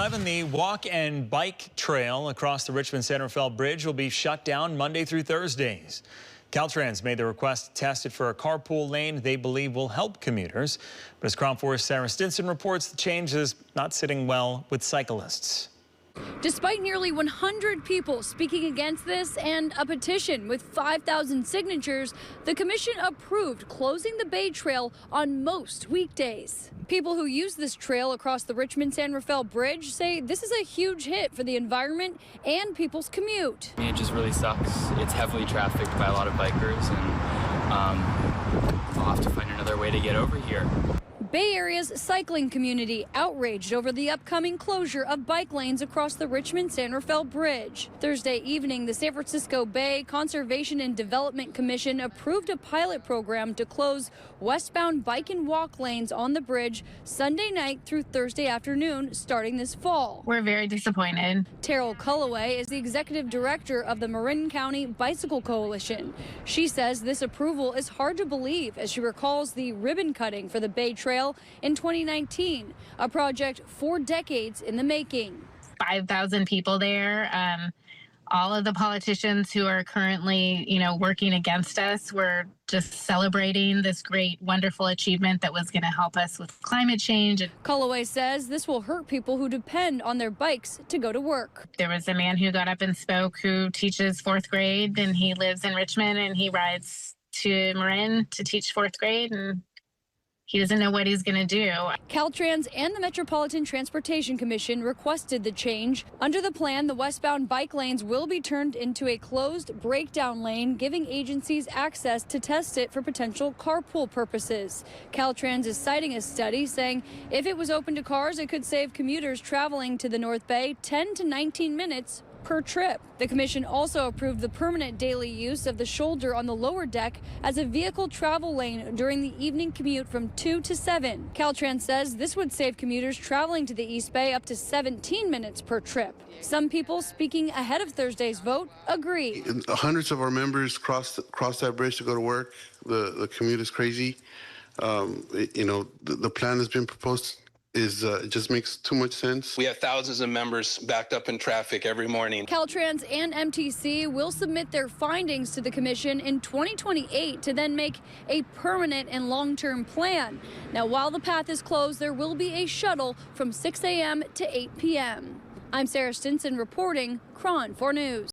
11, the walk and bike trail across the Richmond Bridge will be shut down Monday through Thursdays. Caltrans made the request to test it for a carpool lane they believe will help commuters. But as Crown 4's Sara Stinson reports, the change is not sitting well with cyclists. Despite nearly 100 people speaking against this and a petition with 5,000 signatures, the commission approved closing the Bay Trail on most weekdays. People who use this trail across the Richmond Bridge say this is a huge hit for the environment and people's commute. It just really sucks. It's heavily trafficked by a lot of bikers, and I'll have to find another way to get over here. Bay Area's cycling community outraged over the upcoming closure of bike lanes across the Richmond Bridge. Thursday evening, the San Francisco Bay Conservation and Development Commission approved a pilot program to close westbound bike and walk lanes on the bridge Sunday night through Thursday afternoon, starting this fall. We're very disappointed. Terrell Culloway is the executive director of the Marin County Bicycle Coalition. She says this approval is hard to believe as she recalls the ribbon cutting for the Bay Trail in 2019, a project 4 decades in the making. 5,000 people there. All of the politicians who are currently, working against us were just celebrating this great, wonderful achievement that was going to help us with climate change. Culloway says this will hurt people who depend on their bikes to go to work. There was a man who got up and spoke who teaches 4th grade, and he lives in Richmond, and he rides to Marin to teach 4th grade, and he doesn't know what he's going to do. Caltrans and the Metropolitan Transportation Commission requested the change. Under the plan, the westbound bike lanes will be turned into a closed breakdown lane, giving agencies access to test it for potential carpool purposes. Caltrans is citing a study saying if it was open to cars, it could save commuters traveling to the North Bay 10 to 19 minutes per trip. The commission also approved the permanent daily use of the shoulder on the lower deck as a vehicle travel lane during the evening commute from 2 to 7. Caltrans says this would save commuters traveling to the East Bay up to 17 minutes per trip. Some people speaking ahead of Thursday's vote agree. Hundreds of our members cross that bridge to go to work. The commute is crazy. The plan that's been proposed it just makes too much sense. We have thousands of members backed up in traffic every morning. Caltrans and MTC will submit their findings to the commission in 2028 to then make a permanent and long-term plan. Now, while the path is closed, there will be a shuttle from 6 a.m. to 8 p.m. I'm Sara Stinson reporting, Crown 4 News.